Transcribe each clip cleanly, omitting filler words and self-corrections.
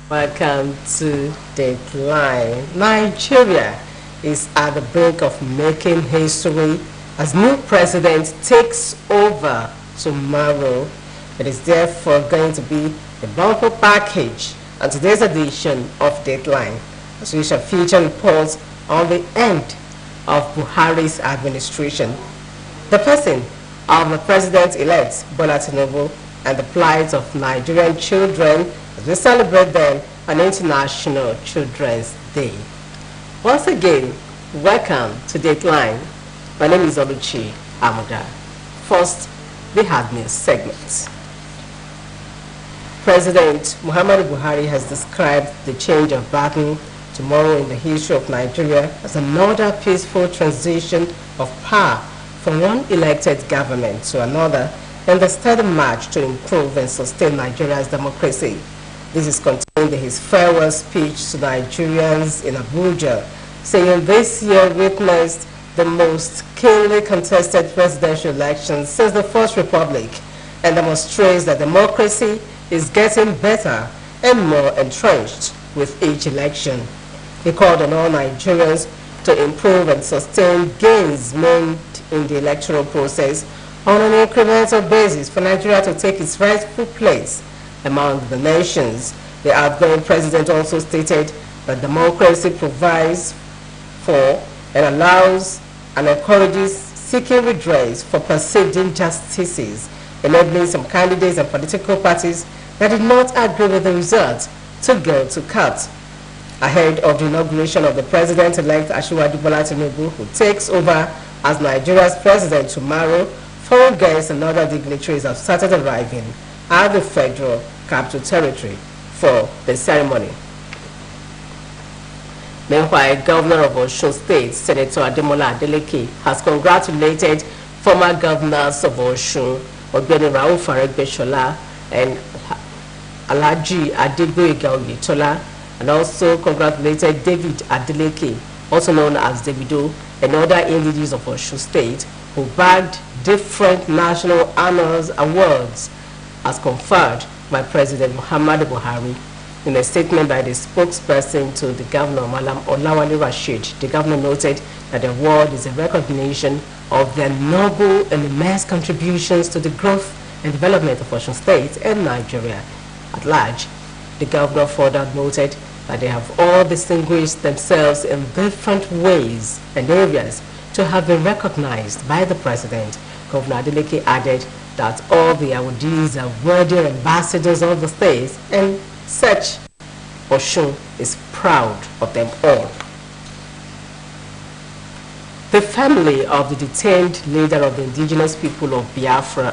Welcome to Dateline. Nigeria is at the brink of making history as new president takes over tomorrow. It is therefore going to be a bumper package on today's edition of Dateline, as we shall feature reports on the end of Buhari's administration, the person of the president-elect Bola Tinubu, and the plight of Nigerian children as we celebrate them on International Children's Day. Once again, welcome to Dateline. My name is Oluchi Amuda. First, the hard news segment. President Muhammadu Buhari has described the change of baton tomorrow in the history of Nigeria as another peaceful transition of power from one elected government to another in the steady march to improve and sustain Nigeria's democracy. This is contained in his farewell speech to Nigerians in Abuja, saying this year witnessed the most keenly contested presidential election since the First Republic and demonstrates that democracy is getting better and more entrenched with each election. He called on all Nigerians to improve and sustain gains made in the electoral process on an incremental basis for Nigeria to take its rightful place among the nations. The outgoing president also stated that democracy provides for and allows and encourages seeking redress for perceived injustices, enabling some candidates and political parties that did not agree with the results to go to court. Ahead of the inauguration of the president-elect Asiwaju Bola Tinubu, who takes over as Nigeria's president tomorrow, foreign guests and other dignitaries have started arriving at the Federal Capital Territory for the ceremony. Meanwhile, Governor of Osun State, Senator Ademola Adeleke, has congratulated former governors of Osun, Ogbeni Rauf Aregbesola and Alhaji Adegboyega Oyetola, and also congratulated David Adeleke, also known as Davido, and other individuals of Osun State who bagged different national honors awards as conferred by President Muhammadu Buhari. In a statement by the spokesperson to the governor, Malam Olawale Rashid, the governor noted that the award is a recognition of their noble and immense contributions to the growth and development of Osun State and Nigeria at large. The governor further noted that they have all distinguished themselves in different ways and areas to have been recognized by the president. Governor Adeleke added that all the awardees are worthy ambassadors of the state, and such Osun is proud of them all. The family of the detained leader of the indigenous people of Biafra,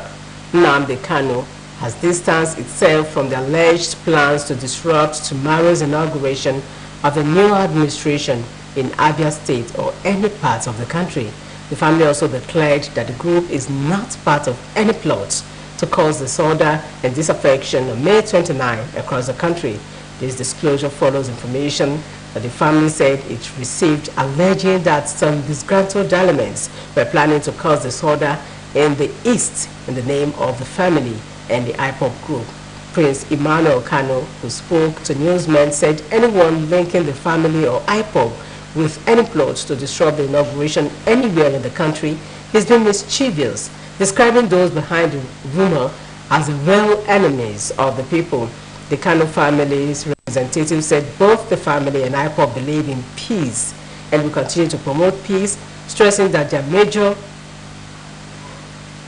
Nnamdi Kanu, has distanced itself from the alleged plans to disrupt tomorrow's inauguration of the new administration in Abia State or any part of the country. The family also declared that the group is not part of any plot to cause disorder and disaffection on May 29 across the country. This disclosure follows information that the family said it received alleging that some disgruntled elements were planning to cause disorder in the East in the name of the family and the IPOP group. Prince Emmanuel Kano, who spoke to newsmen, said anyone linking the family or IPOP with any plots to disrupt the inauguration anywhere in the country is being mischievous, describing those behind the rumor as the real enemies of the people. The Kano family's representative said both the family and IPOP believe in peace and will continue to promote peace, stressing that their major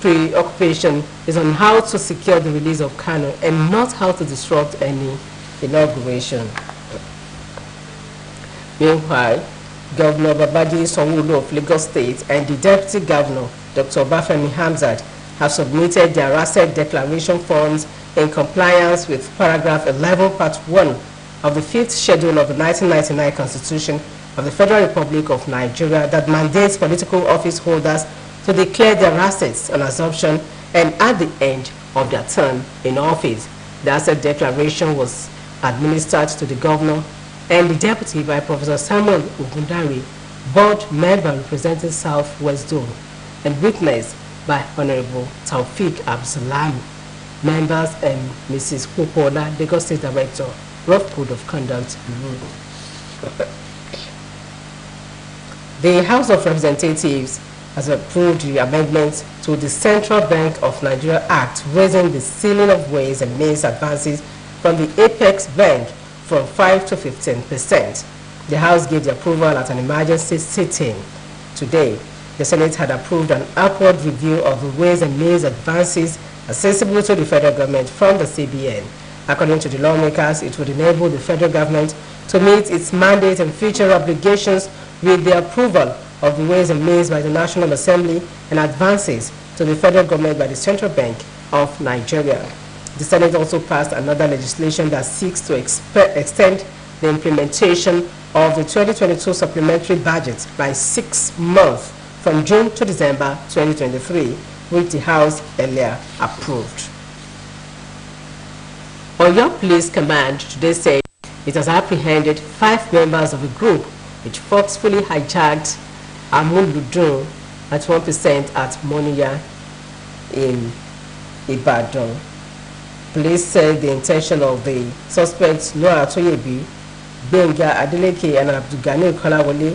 preoccupation is on how to secure the release of Kano and not how to disrupt any inauguration. Meanwhile, Governor Babajide Sanwo-Olu of Lagos State and the Deputy Governor, Dr. Obafemi Hamzat, have submitted their asset declaration forms in compliance with paragraph 11, part 1 of the 5th schedule of the 1999 Constitution of the Federal Republic of Nigeria that mandates political office holders to declare their assets on assumption and at the end of their term in office. The asset declaration was administered to the governor and the deputy by Professor Samuel Ogundari, board member representing South West Zone, and witnessed by Honorable Taufik Absalami. Members and Mrs. Kupola, Lagos State Director, rough code of conduct rule. The House of Representatives has approved the amendment to the Central Bank of Nigeria Act, raising the ceiling of ways and means advances from the apex band from 5 to 15%. The House gave the approval at an emergency sitting today. The Senate had approved an upward review of the ways and means advances accessible to the federal government from the CBN. According to the lawmakers, it would enable the federal government to meet its mandate and future obligations with the approval of the ways and means by the National Assembly and advances to the federal government by the Central Bank of Nigeria. The Senate also passed another legislation that seeks to extend the implementation of the 2022 supplementary budget by 6 months from June to December 2023, which the House earlier approved. Oyo Police Command today said it has apprehended 5 members of a group which forcefully hijacked Amuludun at 1% at Moniya in Ibadan. Police said the intention of the suspects Noah Toyebi, Benga Adeleke and Abdugani Kolawole,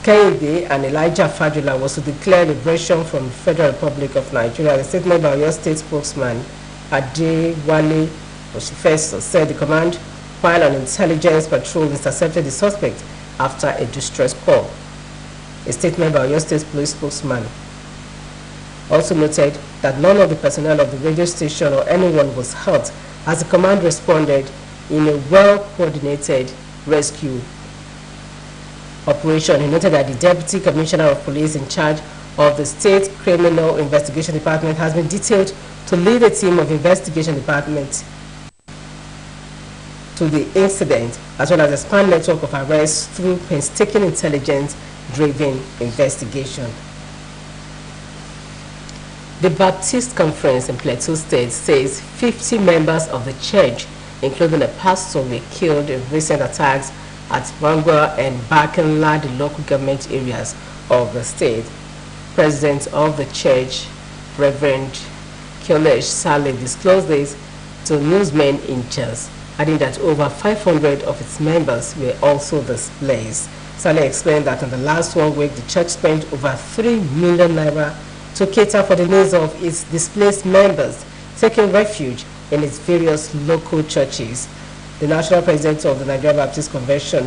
Kehinde and Elijah Fadula was to declare liberation from the Federal Republic of Nigeria. The statement by your state spokesman Adewale Oshifeso said the command, while on intelligence patrol, intercepted the suspect after a distress call. A statement by your state police spokesman also noted that none of the personnel of the radio station or anyone was hurt as the command responded in a well-coordinated rescue operation. He noted that the Deputy Commissioner of Police in charge of the State Criminal Investigation Department has been detailed to lead a team of investigation department to the incident, as well as expand network of arrests through painstaking intelligence-driven investigation. The Baptist Conference in Plateau State says 50 members of the church, including a pastor, were killed in recent attacks at Bangwa and Bakenla, the local government areas of the state. President of the church, Reverend Kyolesh Saleh, disclosed this to newsmen in Jos, adding that over 500 of its members were also displaced. Saleh explained that in the last 1 week, the church spent over 3 million naira to cater for the needs of its displaced members, taking refuge in its various local churches. The national president of the Nigeria Baptist Convention,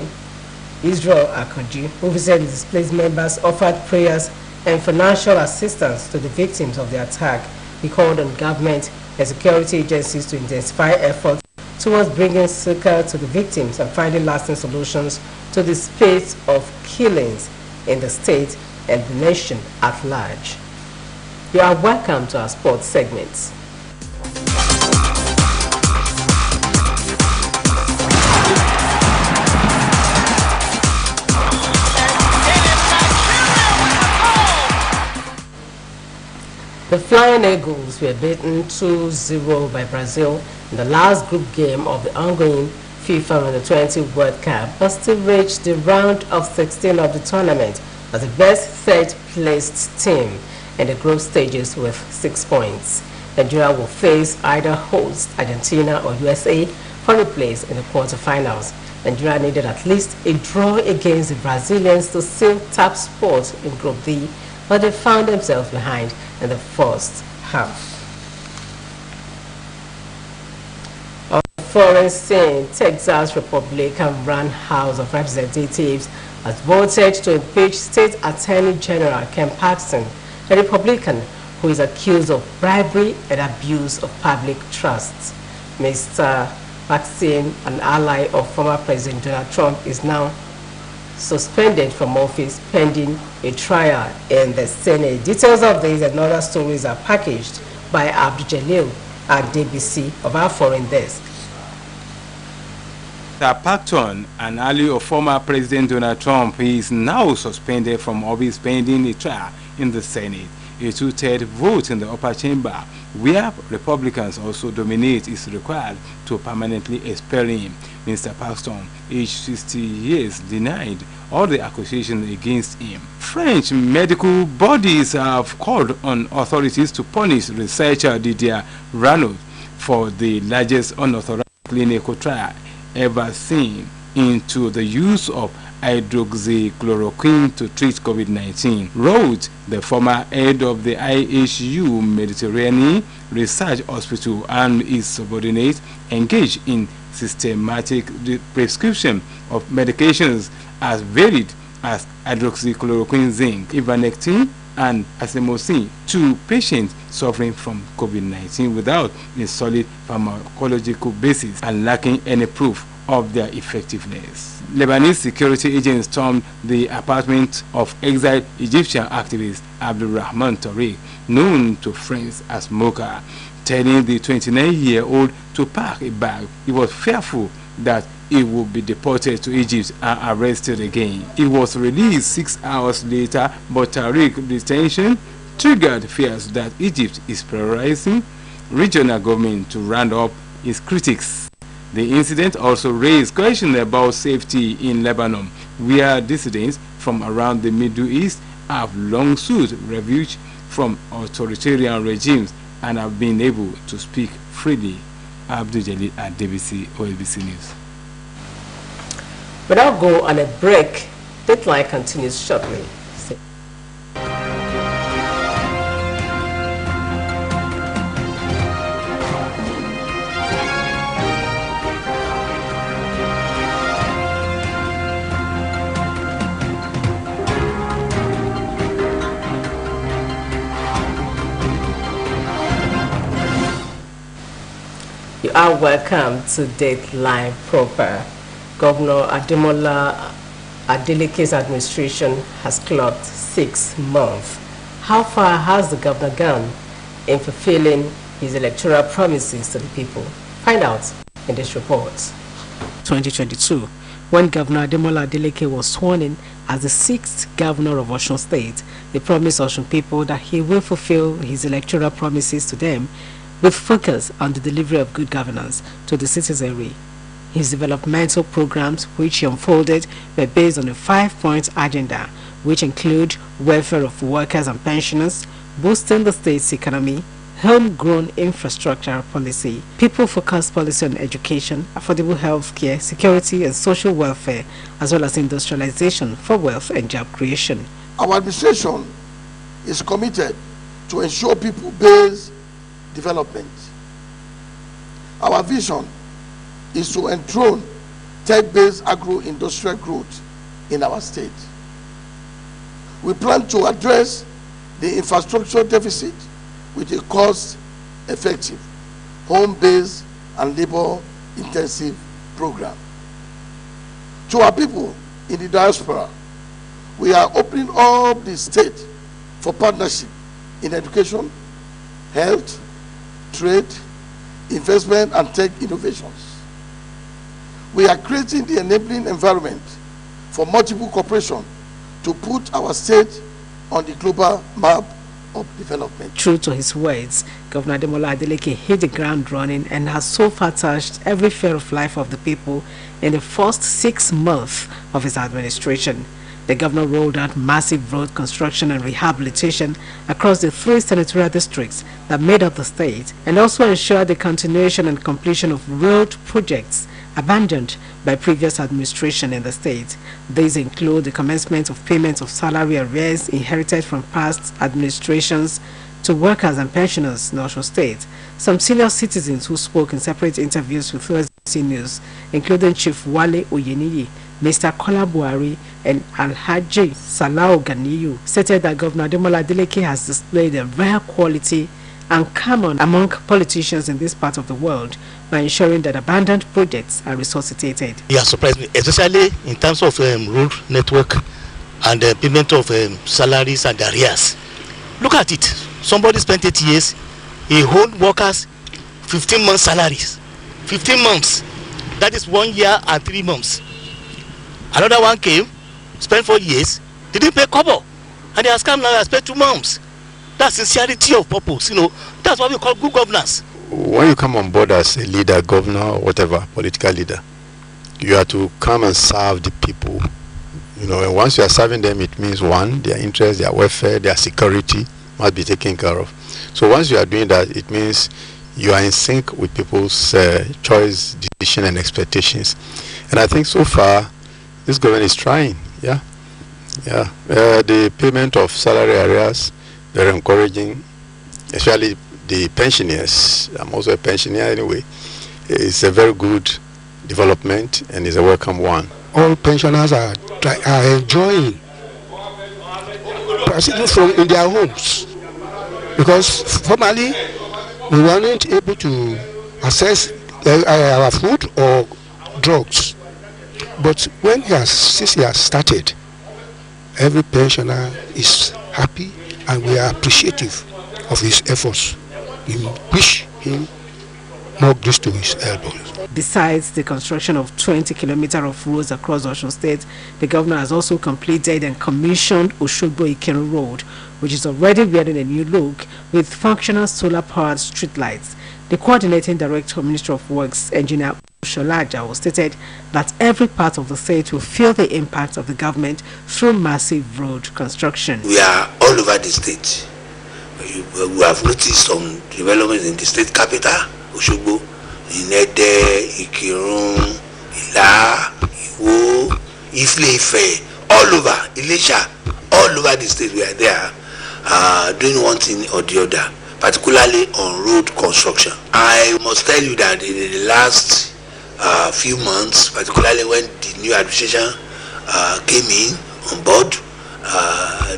Israel Akoji, who visited the displaced members, offered prayers and financial assistance to the victims of the attack. He called on government and security agencies to intensify efforts towards bringing succor to the victims and finding lasting solutions to the spate of killings in the state and the nation at large. You are welcome to our sports segments. The Flying Eagles were beaten 2-0 by Brazil in the last group game of the ongoing FIFA Under-20 World Cup, but still reached the round of 16 of the tournament as the best third-placed team in the group stages with 6 points. Nigeria will face either host Argentina or USA for a place in the quarterfinals. Nigeria needed at least a draw against the Brazilians to seal top spot in Group D, but they found themselves behind in the first half. On the foreign scene, Texas Republican-run House of Representatives has voted to impeach State Attorney General Ken Paxton, a Republican who is accused of bribery and abuse of public trust. Mr. Paxton, an ally of former President Donald Trump, is now suspended from office pending a trial in the Senate. Details of these and other stories are packaged by Abdul at DBC of our foreign desk. Paxton, an ally of former President Donald Trump, is now suspended from office pending a trial in the Senate. A 2/3 vote in the upper chamber, where Republicans also dominate, is required to permanently expel him. Mr. Paxton, aged 60 years, denied all the accusations against him. French medical bodies have called on authorities to punish researcher Didier Rano for the largest unauthorized clinical trial ever seen into the use of hydroxychloroquine to treat COVID-19, wrote the former head of the IHU Mediterranean Research Hospital and his subordinates engaged in systematic prescription of medications as varied as hydroxychloroquine, zinc, ivermectin, and acetaminophen to patients suffering from COVID-19 without a solid pharmacological basis and lacking any proof of their effectiveness. Lebanese security agents stormed the apartment of exiled Egyptian activist Abdul Rahman Tariq, known to friends as Mocha, telling the 29-year-old to pack a bag. He was fearful that he would be deported to Egypt and arrested again. He was released 6 hours later, but Tariq's detention triggered fears that Egypt is prioritizing regional government to round up its critics. The incident also raised questions about safety in Lebanon, where dissidents from around the Middle East have long sought refuge from authoritarian regimes and have been able to speak freely. Abdul Jalil at OSBC News. But I'll go on a break. Dateline continues shortly. You are welcome to Dateline proper. Governor Ademola Adeleke's administration has clocked 6 months. How far has the governor gone in fulfilling his electoral promises to the people? Find out in this report. 2022, when Governor Ademola Adeleke was sworn in as the 6th governor of Osun State, he promised Osun people that he will fulfill his electoral promises to them with focus on the delivery of good governance to the citizenry. His developmental programs, which he unfolded, were based on a 5-point agenda, which include welfare of workers and pensioners, boosting the state's economy, homegrown infrastructure policy, people-focused policy on education, affordable health care, security and social welfare, as well as industrialization for wealth and job creation. Our administration is committed to ensure people-based development. Our vision is to enthrone tech-based agro-industrial growth in our state. We plan to address the infrastructure deficit with a cost-effective, home-based and labor-intensive program. To our people in the diaspora, we are opening up the state for partnership in education, health, trade, investment and tech innovations. We are creating the enabling environment for multiple cooperation to put our state on the global map of development. True to his words, Governor Ademola Adeleke hit the ground running and has so far touched every sphere of life of the people in the first 6 months of his administration. The governor rolled out massive road construction and rehabilitation across the 3 senatorial districts that made up the state, and also ensured the continuation and completion of road projects abandoned by previous administration in the state. These include the commencement of payment of salary arrears inherited from past administrations to workers and pensioners in Osun State. Some senior citizens who spoke in separate interviews with OSBC News, including Chief Wale Oyeniyi, Mr. Kola Buhari and Alhaji Salau Ganiyu, stated that Governor Ademola Adeleke has displayed a rare quality and common among politicians in this part of the world by ensuring that abandoned projects are resuscitated. He has surprised me, especially in terms of road network and payment of salaries and arrears. Look at it. Somebody spent 8 years, he owed workers 15 months salaries. 15 months. That is 1 year and 3 months. Another one came, spent 4 years, didn't pay kobo, and he has come now and spent 2 months. That's sincerity of purpose, That's what we call good governance. When you come on board as a leader, governor, or whatever, political leader, you have to come and serve the people. And once you are serving them, it means, one, their interests, their welfare, their security must be taken care of. So once you are doing that, it means you are in sync with people's choice, decision, and expectations. And I think so far, this government is trying. Yeah. The payment of salary arrears, very encouraging, especially the pensioners. I'm also a pensioner anyway. It's a very good development and is a welcome one. All pensioners are enjoying proceeding from in their homes, because formerly we weren't able to access our food or drugs. But since he has started, every pensioner is happy, and we are appreciative of his efforts. We wish him more grace to his elbows. Besides the construction of 20 kilometers of roads across Osun State, the governor has also completed and commissioned Oshogbo Ikero Road, which is already wearing a new look with functional solar-powered streetlights. The coordinating director, Ministry of Works, Engineer Sholaja, stated that every part of the state will feel the impact of the government through massive road construction. We are all over the state. We have noticed some developments in the state capital, Oshogbo, in Ede, Ikirun, Ila, Iwo, Ifle-Ife, all over, Ilesha, all over the state we are there doing one thing or the other, particularly on road construction. I must tell you that in the last few months, particularly when the new administration came in on board,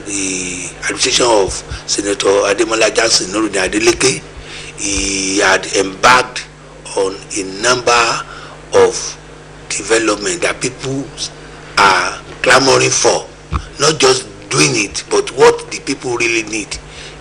the administration of Senator Ademola Johnson Norudin Adeleke, he had embarked on a number of development that people are clamoring for. Not just doing it, but what the people really need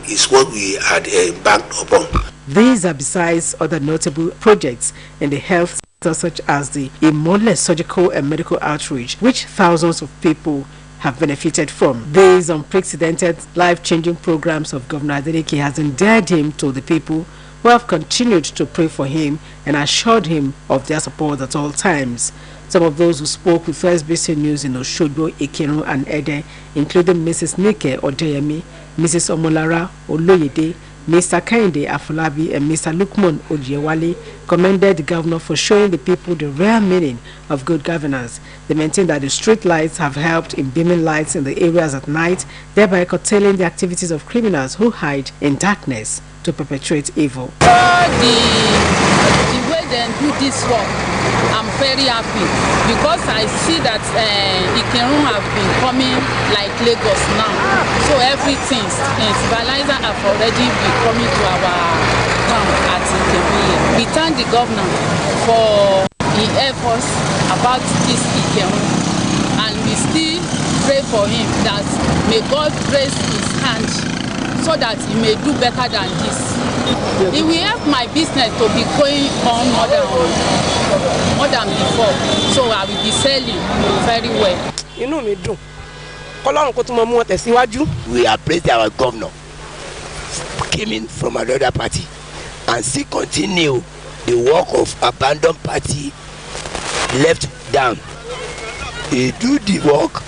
is what we had embarked upon. These are besides other notable projects in the health sector, such as the Imole surgical and medical outreach, which thousands of people have benefited from. These unprecedented life-changing programs of Governor Adeleke has endeared him to the people who have continued to pray for him and assured him of their support at all times. Some of those who spoke with OSBC News in Oshogbo, Ikirun and Ede, including Mrs. Nike Odeyemi, Mrs. Omolara Oloyede, Mr. Kainde Afolabi and Mr. Lukman Ojewale, commended the governor for showing the people the rare meaning of good governance. They maintained that the street lights have helped in beaming lights in the areas at night, thereby curtailing the activities of criminals who hide in darkness to perpetrate evil. The way they do this work, I'm very happy because I see that Ikirun have been coming like Lagos now. So everything, fertilizer have already been coming to our town at Ikirun. We thank the governor for the efforts about this Ikirun, and we still pray for him that may God raise his hand so that he may do better than this. It will help my business to be going on more than before, so I will be selling very well. We appraise our governor came in from another party and still continue the work of abandoned party left down. He do the work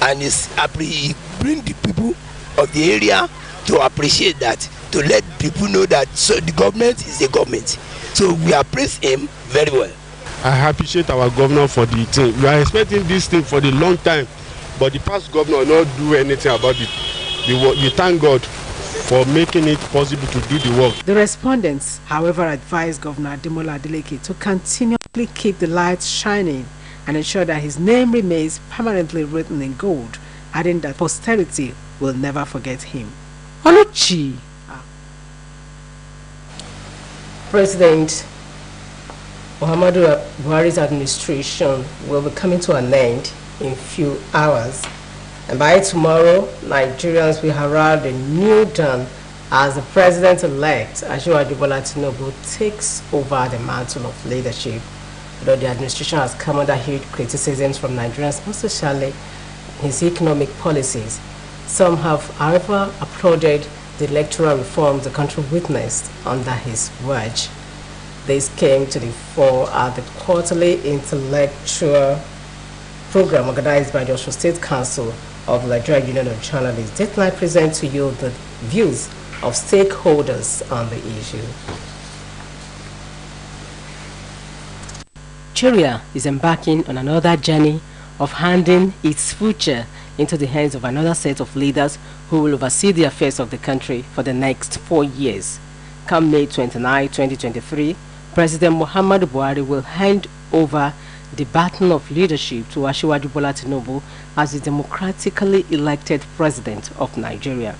and he bring the people of the area to appreciate that, to let people know that so the government is the government. So we appraise him very well. I appreciate our governor for the thing. We are expecting this thing for the long time, but the past governor not do anything about it. We thank God for making it possible to do the work. The respondents, however, advised Governor Ademola Adeleke to continually keep the lights shining and ensure that his name remains permanently written in gold, adding that posterity will never forget him. Oluchi. President Muhammadu Buhari's administration will be coming to an end in few hours, and by tomorrow, Nigerians will herald a new dawn as the president-elect Asiwaju Bola Tinubu takes over the mantle of leadership. Though the administration has come under huge criticisms from Nigerians, especially his economic policies, some have, however, applauded the electoral reforms the country witnessed under his watch. This came to the fore at the quarterly intellectual program organized by the Osun State Council of the Nigerian Union of Journalists. Dateline presents to you the views of stakeholders on the issue. Nigeria is embarking on another journey of handing its future into the hands of another set of leaders who will oversee the affairs of the country for the next 4 years. Come May 29, 2023, President Muhammadu Buhari will hand over the baton of leadership to Asiwaju Bola Tinubu as the democratically elected president of Nigeria.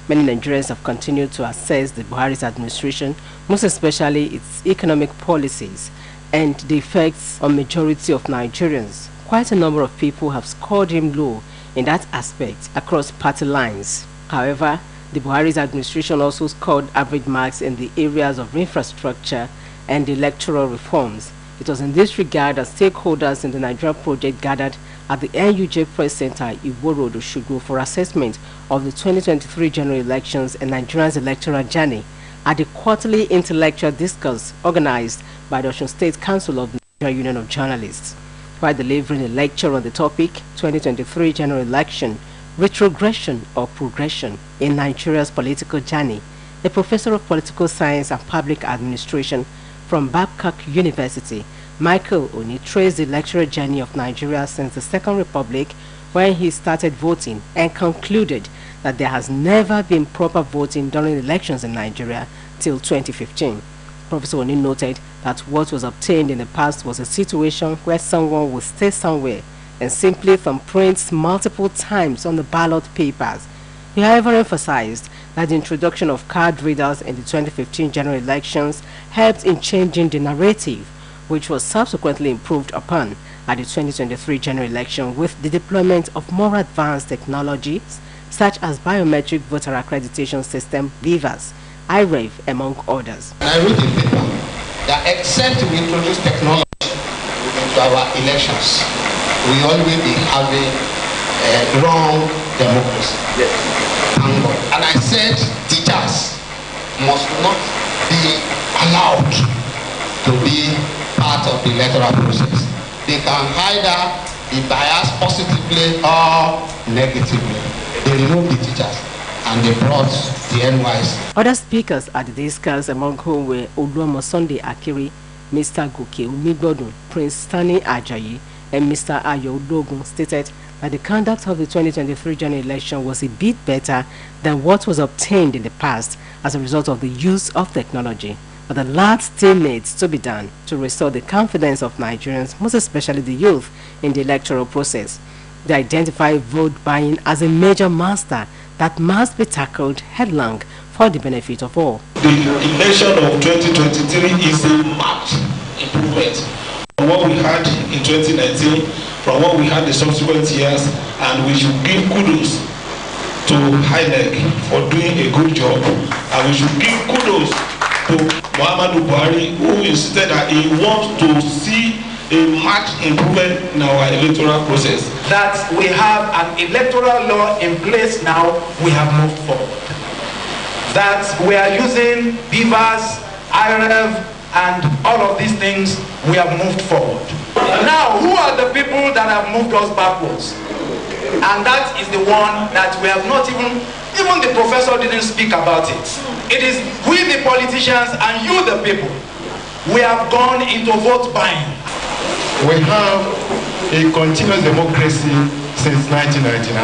Many Nigerians have continued to assess the Buhari's administration, most especially its economic policies and the effects on majority of Nigerians. Quite a number of people have scored him low in that aspect across party lines. However, the Buhari's administration also scored average marks in the areas of infrastructure and electoral reforms. It was in this regard that stakeholders in the Nigeria project gathered at the NUJ Press Center, Iwo Road, Osogbo, for assessment of the 2023 general elections and Nigeria's electoral journey at the quarterly intellectual discourse organized by the Osun State Council of the Nigeria Union of Journalists. While delivering a lecture on the topic, 2023 general election, retrogression or progression in Nigeria's political journey, a professor of political science and public administration from Babcock University, Michael Oni, traced the electoral journey of Nigeria since the Second Republic, when he started voting, and concluded that there has never been proper voting during elections in Nigeria till 2015. Professor Oni noted that what was obtained in the past was a situation where someone would stay somewhere and simply thumbprints multiple times on the ballot papers. He however emphasized that the introduction of card readers in the 2015 general elections helped in changing the narrative, which was subsequently improved upon at the 2023 general election with the deployment of more advanced technologies such as biometric voter accreditation system, BVAS, IREV, among others. I read the paper that except we introduce technology into our elections, we always be having wrong democracy. Yes. And I said teachers must not be allowed to be part of the electoral process. They can either be biased positively or negatively. They removed the teachers and they brought the NYC. Other speakers at the discourse, among whom were Oluomo Sunday Akiri, Mr. Goke Umigbodun, Prince Stanley Ajayi, and Mr. Ayo Udogun, stated that the conduct of the 2023 general election was a bit better than what was obtained in the past as a result of the use of technology. But a lot still needs to be done to restore the confidence of Nigerians, most especially the youth, in the electoral process. They identify vote buying as a major monster that must be tackled headlong for the benefit of all. The election of 2023 is a marked improvement from what we had in 2019, from what we had the subsequent years, and we should give kudos to INEC for doing a good job, and we should give kudos to Muhammadu Buhari, who insisted that he wants to see a marked improvement in our electoral process. That we have an electoral law in place now, we have moved forward. That we are using BVAS, IREV, and all of these things, we have moved forward. Now, who are the people that have moved us backwards? And that is the one that we have not even the professor didn't speak about it. It is we the politicians and you the people. We have gone into vote buying. We have a continuous democracy since 1999.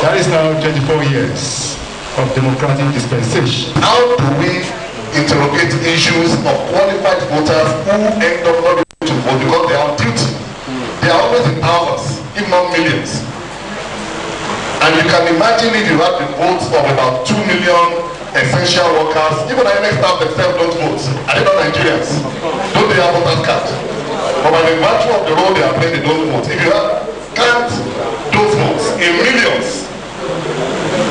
That is now 24 years of democratic dispensation. How do we interrogate issues of qualified voters who end up not able to vote because they are on duty? They are always in thousands, if not millions. And you can imagine if you have the votes of about 2 million essential workers, even the next staff themselves don't vote. Are they not Nigerians? Don't they have voters card? But by the virtue of the role they are playing, they don't vote. If you count those votes in millions,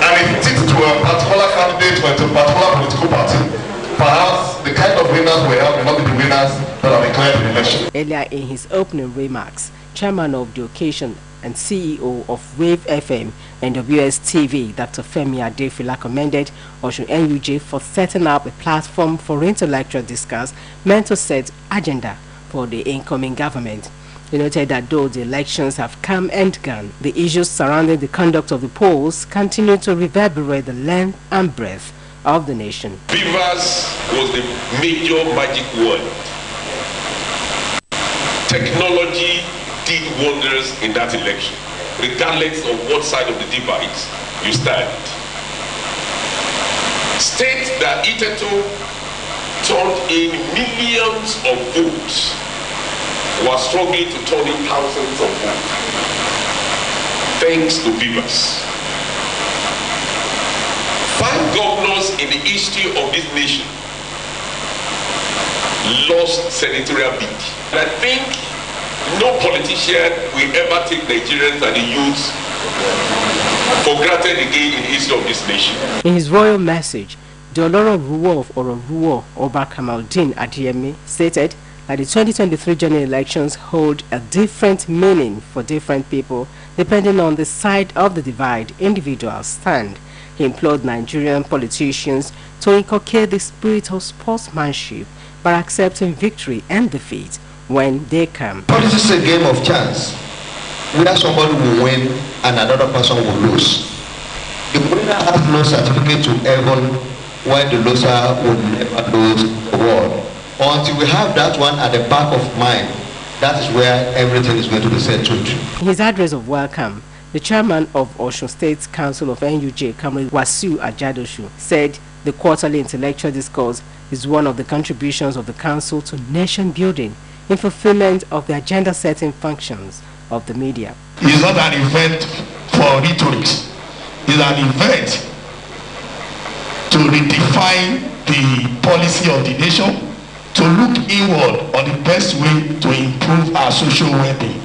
and it is to a particular candidate or to a particular political party, perhaps the kind of winners we have may not be the winners that are declared in the election. Earlier in his opening remarks, chairman of the occasion and CEO of Wave FM and WSTV, Dr. Femi Adefila, commended Osun NUJ for setting up a platform for intellectual discourse meant to set agenda for the incoming government. He noted that though the elections have come and gone, the issues surrounding the conduct of the polls continue to reverberate the length and breadth of the nation. BVAS was the major magic word. Technology did wonders in that election, regardless of what side of the divide you stand. States that hitherto turned in millions of votes were struggling to turn in thousands of votes, thanks to Beavers. 5 governors in the history of this nation lost senatorial bid. And I think no politician will ever take Nigerians and the youths for granted again in the history of this nation. In his royal message, the Oloro Ruwo of Ororuwo, Oba Kamaldeen Adeyemi, stated that the 2023 general elections hold a different meaning for different people depending on the side of the divide individuals stand. He implored Nigerian politicians to inculcate the spirit of sportsmanship by accepting victory and defeat when they come. Politics is a game of chance, where somebody will win and another person will lose. The winner has no certificate to heaven, while the loser will never lose the world. Until we have that one at the back of mind, that is where everything is going to be settled. In his address of welcome, the chairman of Osun State Council of NUJ, Comrade Wasiu Ajadoshu, said the quarterly intellectual discourse is one of the contributions of the council to nation building in fulfillment of the agenda-setting functions of the media. It's not an event for rhetoric. It's an event to redefine the policy of the nation, to look inward on the best way to improve our social well-being,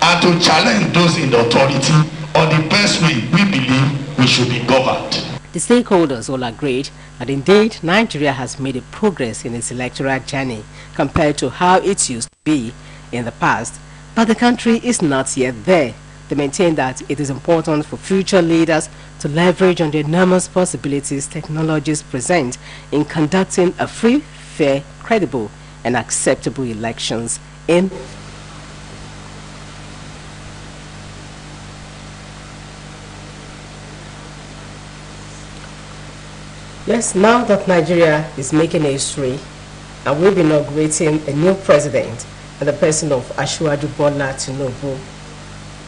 and to challenge those in authority on the best way we believe we should be governed. The stakeholders all agreed that indeed Nigeria has made a progress in its electoral journey compared to how it used to be in the past, but the country is not yet there. They maintain that it is important for future leaders to leverage on the enormous possibilities technologies present in conducting a free, fair, credible and acceptable elections in Yes, now that Nigeria is making history and we'll be inaugurating a new president in the person of Asiwaju Bola Tinubu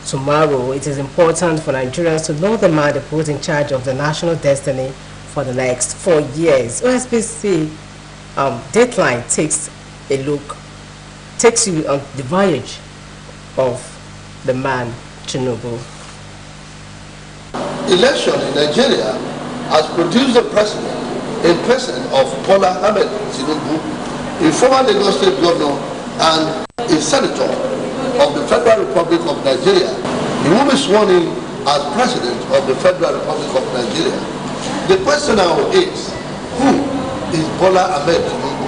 tomorrow, it is important for Nigerians to know the man they put in charge of the national destiny for the next 4 years. OSBC Dateline takes you on the voyage of the man Tinubu. Election in Nigeria has produced a president in person of Bola Ahmed Tinubu, a former Lagos State governor and a senator of the Federal Republic of Nigeria. He will be sworn in as president of the Federal Republic of Nigeria. The question now is, who is Bola Ahmed Tinubu?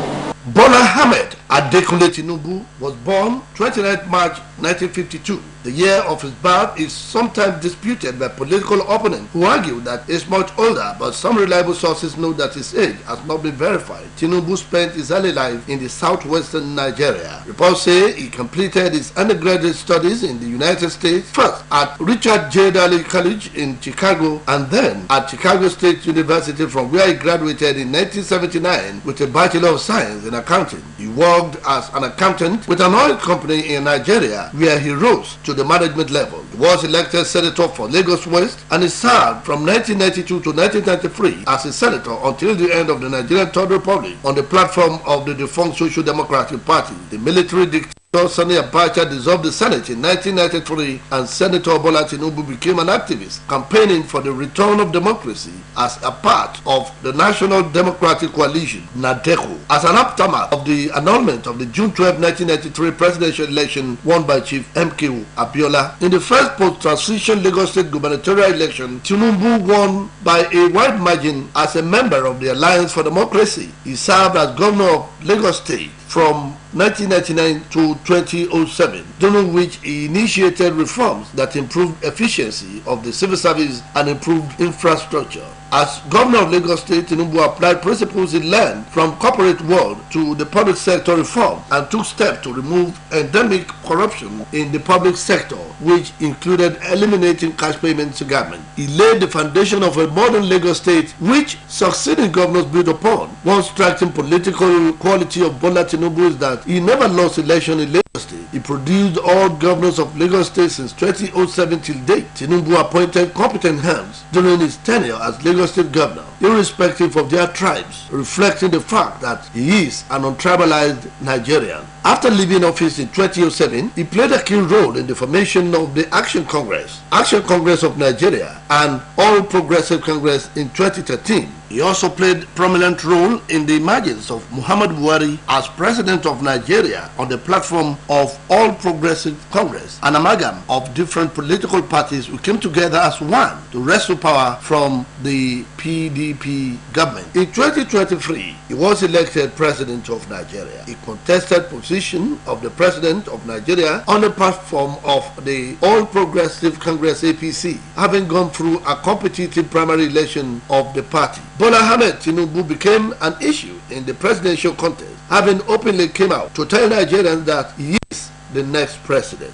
Bola Ahmed Adekunle Tinubu was born 29 March 1952. The year of his birth is sometimes disputed by political opponents who argue that he is much older, but some reliable sources know that his age has not been verified. Tinubu spent his early life in the southwestern Nigeria. Reports say he completed his undergraduate studies in the United States, first at Richard J. Daley College in Chicago and then at Chicago State University, from where he graduated in 1979 with a Bachelor of Science in Accounting. He worked as an accountant with an oil company in Nigeria, where he rose to the management level. He was elected senator for Lagos West and he served from 1992 to 1993 as a senator until the end of the Nigerian Third Republic on the platform of the defunct Social Democratic Party. The military dictator Sani Abacha dissolved the Senate in 1993 and Senator Bola Tinubu became an activist campaigning for the return of democracy as a part of the National Democratic Coalition, NADECO. As an aftermath of the annulment of the June 12, 1993 presidential election won by Chief MK Abiola, in the first post-transition Lagos State gubernatorial election, Tinubu won by a wide margin as a member of the Alliance for Democracy. He served as governor of Lagos State from 1999 to 2007, during which he initiated reforms that improved efficiency of the civil service and improved infrastructure. As governor of Lagos State, Tinubu applied principles he learned from corporate world to the public sector reform and took steps to remove endemic corruption in the public sector, which included eliminating cash payments to government. He laid the foundation of a modern Lagos State, which succeeding governors built upon. One striking political quality of Bola Tinubu is that he never lost election in Lagos State. he produced all governors of Lagos State since 2007 till date. Tinubu appointed competent hands during his tenure as Lagos State governor, irrespective of their tribes, reflecting the fact that he is an untribalized Nigerian. After leaving office in 2007, he played a key role in the formation of the Action Congress of Nigeria, and All Progressive Congress in 2013. He also played a prominent role in the emergence of Muhammadu Buhari as President of Nigeria on the platform of All Progressive Congress, an amalgam of different political parties who came together as one to wrestle power from the PDP government. In 2023, he was elected President of Nigeria. He contested position of the President of Nigeria on the platform of the All Progressive Congress APC, having gone through a competitive primary election of the party. Bola Ahmed Tinubu became an issue in the presidential contest, having openly came out to tell Nigerians that he is the next president.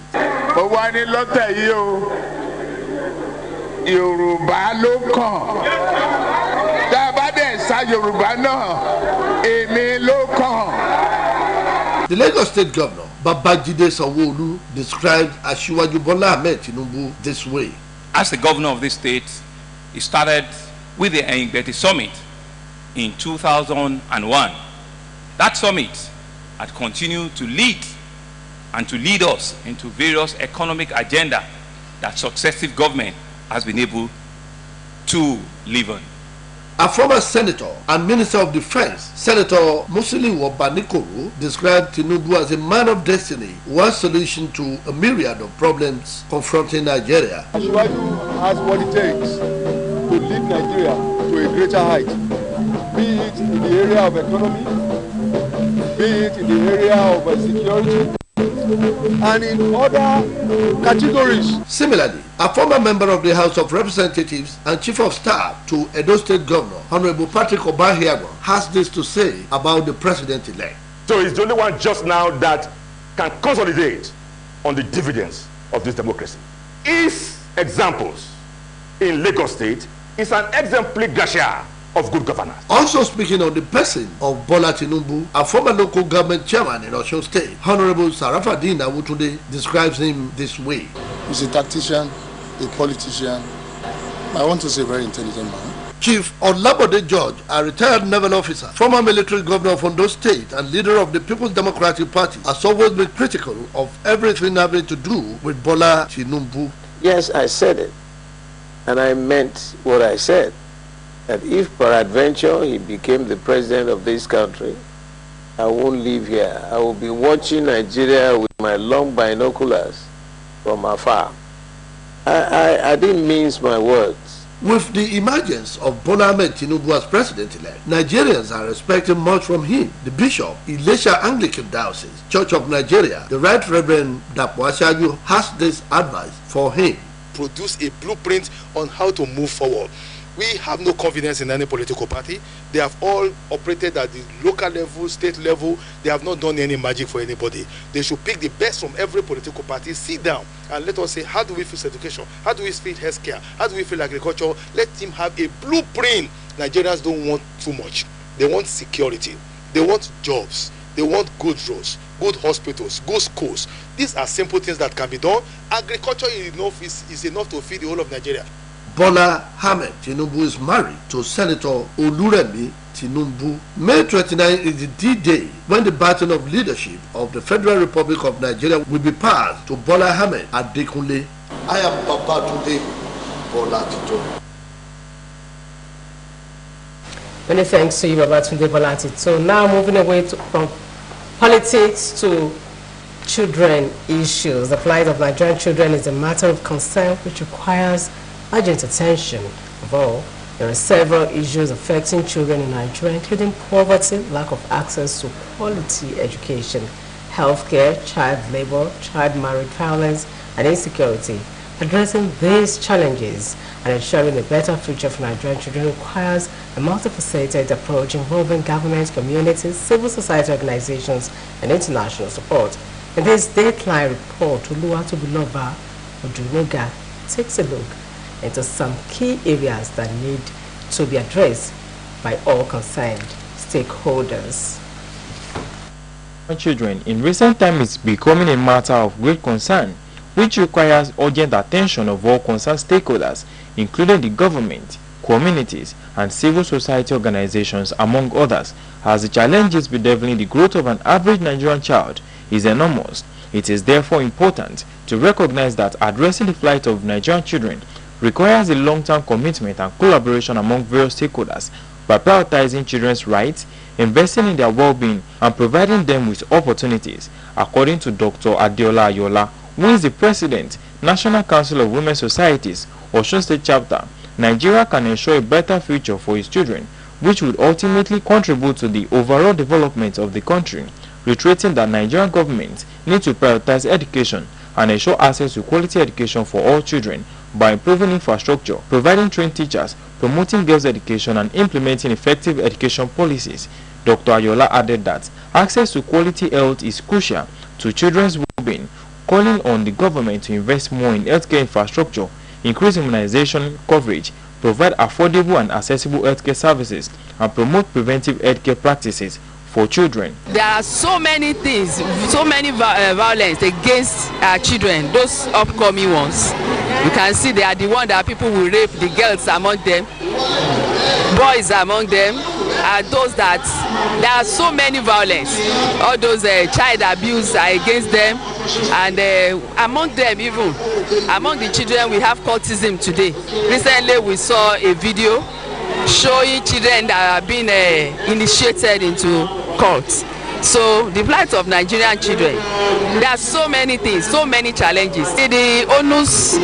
The Lagos State Governor, Babajide Sanwo-Olu, described Asiwaju Bola Ahmed Tinubu this way. As the governor of this state, he started with the Engbeti Summit in 2001. That summit had continued to lead us into various economic agenda that successive government has been able to live on. A former senator and minister of defense, Senator Musiliu Obanikoro, described Tinubu as a man of destiny, one solution to a myriad of problems confronting Nigeria. Asiwaju has what it takes to lead Nigeria to a greater height, be it in the area of economy, be it in the area of security, and in other categories. Similarly, a former member of the House of Representatives and Chief of Staff to Edo State Governor, Honorable Patrick Obahiago, has this to say about the president-elect. So he's the only one just now that can consolidate on the dividends of this democracy. His examples in Lagos State is an exemplary gashia of good governance. Also speaking on the person of Bola Tinubu, a former local government chairman in Osun State, Honorable Sarafadeen Awutunde, describes him this way. He's a tactician, a politician, I want to say a very intelligent man. Chief Olabode George, a retired naval officer, former military governor of Ondo State and leader of the People's Democratic Party, has always been critical of everything having to do with Bola Tinubu. Yes, I said it, and I meant what I said. That if peradventure he became the president of this country, I won't live here. I will be watching Nigeria with my long binoculars from afar. I didn't mince my words. With the emergence of Bola Ahmed Tinubu as president-elect, Nigerians are expecting much from him. The Bishop, Ilesha Anglican Diocese, Church of Nigeria, the Right Reverend Dapo Asiwaju, has this advice for him. Produce a blueprint on how to move forward. We have no confidence in any political party. They have all operated at the local level, state level. They have not done any magic for anybody. They should pick the best from every political party, sit down and let us say, how do we fix education? How do we fix healthcare? How do we fix agriculture? Let him have a blueprint. Nigerians don't want too much. They want security. They want jobs. They want good roads, good hospitals, good schools. These are simple things that can be done. Agriculture is enough to feed the whole of Nigeria. Bola Ahmed Tinubu is married to Senator Oluremi Tinubu. May 29 is the D-Day when the baton of leadership of the Federal Republic of Nigeria will be passed to Bola Ahmed Adekunle. I am Papa today, Bola Tito. Many thanks to you, Babatunde Bola Tito. So now moving away from politics to children issues. The plight of Nigerian children is a matter of concern which requires urgent attention. Of all, there are several issues affecting children in Nigeria, including poverty, lack of access to quality education, healthcare, child labor, child marriage violence, and insecurity. Addressing these challenges and ensuring a better future for Nigerian children requires a multifaceted approach involving government, communities, civil society organizations, and international support. In this Dateline report, Oluwatobiloba Odunoga takes a look into some key areas that need to be addressed by all concerned stakeholders. children in recent times is becoming a matter of great concern, which requires urgent attention of all concerned stakeholders, including the government, communities, and civil society organizations, among others, as the challenges bedeviling the growth of an average Nigerian child is enormous. It is therefore important to recognize that addressing the plight of Nigerian children requires a long-term commitment and collaboration among various stakeholders by prioritizing children's rights, investing in their well-being, and providing them with opportunities. According to Dr. Adeola Ayola, who is the President, National Council of Women Societies, Osun State Chapter, Nigeria can ensure a better future for its children, which would ultimately contribute to the overall development of the country, reiterating that Nigerian government needs to prioritize education and ensure access to quality education for all children by improving infrastructure, providing trained teachers, promoting girls' education, and implementing effective education policies. Dr. Ayola added that access to quality health is crucial to children's well-being, calling on the government to invest more in healthcare infrastructure, increase immunization coverage, provide affordable and accessible healthcare services, and promote preventive healthcare practices for children. There are so many things, so many violence against our children, those upcoming ones. You can see they are the ones that people will rape, the girls among them, boys among them, are those that there are so many violence. All those child abuse are against them, and among them, even among the children, we have cultism today. Recently we saw a video showing children that are being initiated into cults. So the plight of Nigerian children, there are so many things, so many challenges. The onus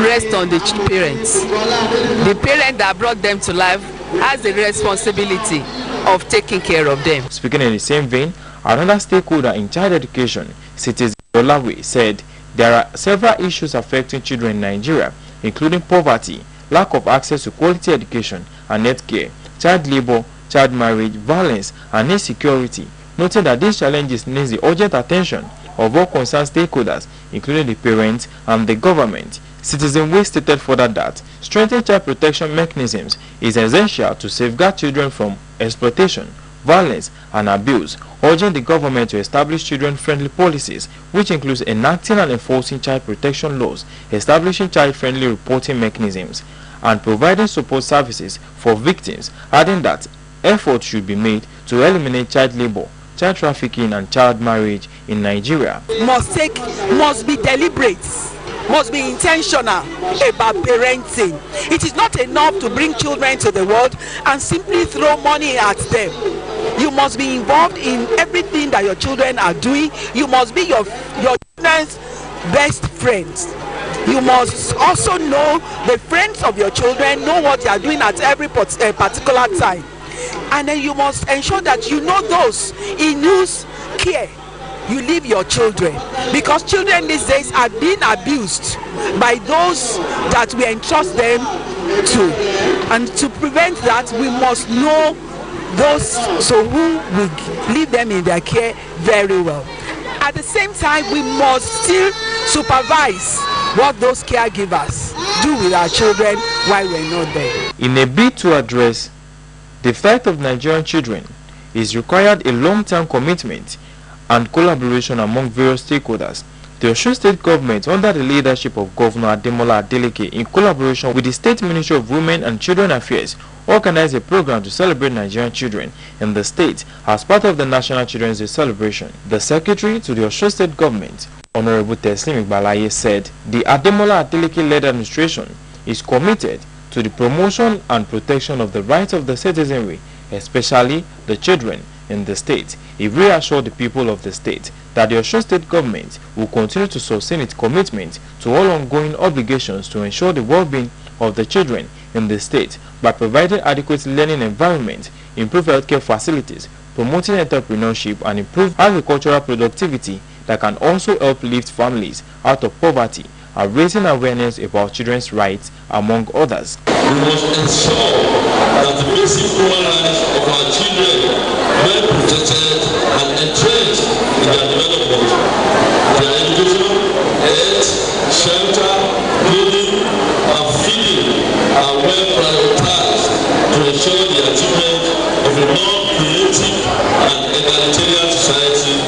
rests on the parents. The parent that brought them to life has the responsibility of taking care of them. Speaking in the same vein, another stakeholder in child education, Citizen Olawe, said there are several issues affecting children in Nigeria, including poverty, lack of access to quality education and healthcare, child labor, child marriage, violence, and insecurity, noting that these challenges need the urgent attention of all concerned stakeholders, including the parents and the government. Citizen Way stated further that strengthening child protection mechanisms is essential to safeguard children from exploitation, violence, and abuse, urging the government to establish children-friendly policies, which includes enacting and enforcing child protection laws, establishing child-friendly reporting mechanisms, and providing support services for victims, adding that efforts should be made to eliminate child labor, child trafficking, and child marriage in Nigeria. Must be deliberate, must be intentional about parenting. It is not enough to bring children to the world and simply throw money at them. You must be involved in everything that your children are doing. You must be your children's best friends. You must also know the friends of your children, know what they are doing at every particular time. And then you must ensure that you know those in whose care you leave your children, because children these days are being abused by those that we entrust them to. And to prevent that, we must know those who will leave them in their care very well. At the same time, we must still supervise what those caregivers do with our children while we're not there. In a bid to address the plight of Nigerian children, is required a long-term commitment and collaboration among various stakeholders. The Osun State government, under the leadership of Governor Ademola Adeleke, in collaboration with the State Ministry of Women and Children Affairs, organized a program to celebrate Nigerian children in the state as part of the National Children's Day celebration. The Secretary to the Osun State government, Honorable Teslim Igbalaye, said the Ademola Adeleke-led administration is committed to the promotion and protection of the rights of the citizenry, especially the children in the state. He reassured the people of the state that the Osun State government will continue to sustain its commitment to all ongoing obligations to ensure the well-being of the children in the state by providing adequate learning environment, improve healthcare facilities, promoting entrepreneurship, and improve agricultural productivity that can also help lift families out of poverty and raising awareness about children's rights, among others. We must ensure that the basic human rights of our children are protected and entrenched in their development. Their education, health, shelter, clothing, and feeding are well prioritized to ensure the achievement of a more creative and egalitarian society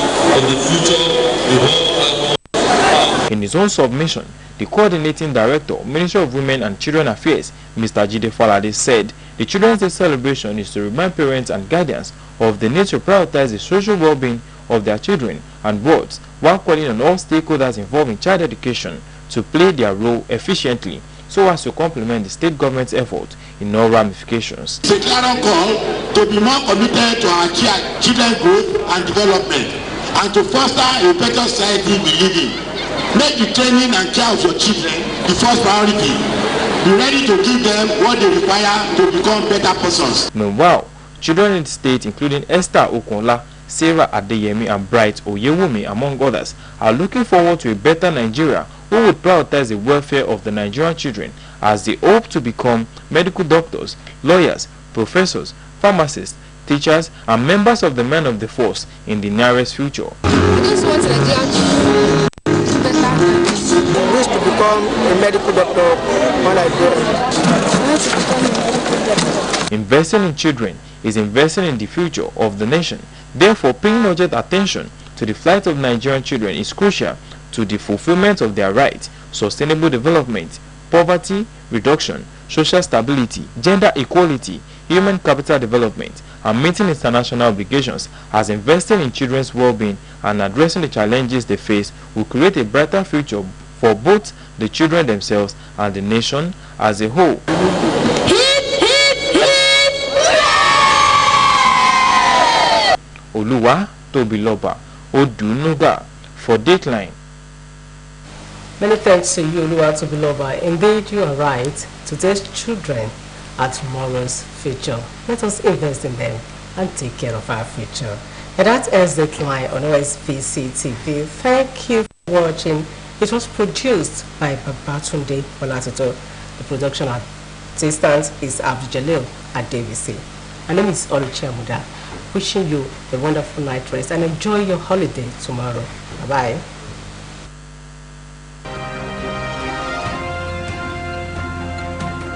In his own submission, the Coordinating Director, Ministry of Women and Children Affairs, Mr. Jide Falade, said the Children's Day celebration is to remind parents and guardians of the need to prioritize the social well-being of their children and wards, while calling on all stakeholders involved in child education to play their role efficiently so as to complement the state government's effort in all ramifications. It's a clarion call to be more committed to our children's growth and development and to foster a better society we live in. Make the training and care of your children the first priority. Be ready to give them what they require to become better persons. Meanwhile, children in the state, including Esther Okonla, Sarah Adeyemi and Bright Oyewumi, among others, are looking forward to a better Nigeria who would prioritize the welfare of the Nigerian children as they hope to become medical doctors, lawyers, professors, pharmacists, teachers, and members of the men of the force in the nearest future. I just want Nigerian children to better. I wish to become a medical doctor when I grow. Investing in children is investing in the future of the nation. Therefore, paying urgent attention to the plight of Nigerian children is crucial to the fulfillment of their rights, sustainable development, poverty reduction, social stability, gender equality, human capital development, and meeting international obligations. As investing in children's well-being and addressing the challenges they face will create a brighter future for both the children themselves and the nation as a whole. Oluwa Tobiloba Odunuga for Dateline. Many thanks to you, Oluwa Tobiloba. Indeed, you are right. Today's children are tomorrow's future. Let us invest in them and take care of our future. And that ends Dateline on OSBC TV. Thank you for watching. It was produced by Babatunde Olatito. The production assistant is Abdul Jalil Adebisi. My name is Oluchi Amuda. Wishing you a wonderful night rest and enjoy your holiday tomorrow. Bye-bye.